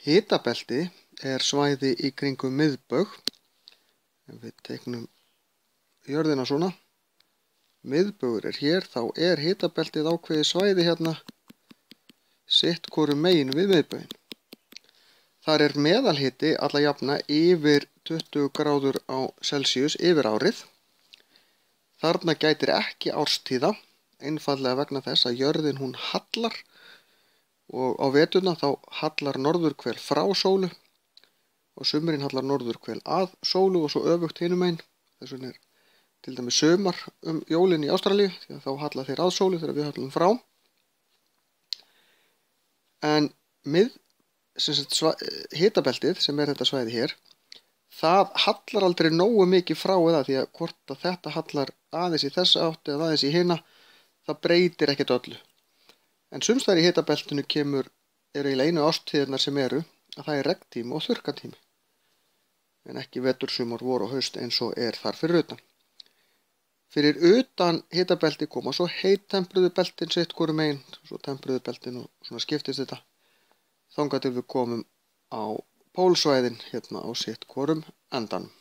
Hitabelti er svæði í kringum miðbaug. Ef við teiknum jörðina svona, miðbaugur er hér, þá er hitabeltið ákveðið svæði hérna sitt hvoru megin við miðbauginn. Þar er meðalhiti alla jafna yfir 20 gráður á Celsius yfir árið. Þarna gætir ekki árstíða, einfaldlega vegna þess að jörðin hún hallar og á veturna þá hallar norðurhvel frá sólu og sumrin hallar norðurhvel að sólu og svo öfugt hinum megin. Þess vegna er til dæmis sumar jólin í Ástralíu því að þá hallar þeir að sólu þegar við hallum frá. En hitabeltið sem er þetta svæði hér, það hallar aldrei nógu mikið frá eða því að hvort að þetta hallar aðeins í þessa átt eða aðeins í hina, það breytir ekkert öllu. En sums staðar í hitabeltinu eru eiginlega einu árstíðirnar sem eru að það er regntími og þurrkatími. En ekki vetur, sumar, vor og haust eins og er þar fyrir utan. Fyrir utan hitabelti koma svo heittempruðu beltin sitt hvoru megin, svo tempruðu beltin og svona skiptist þetta. Þangað til við komum á pólsvæðin hérna á sitt hvorum endanum.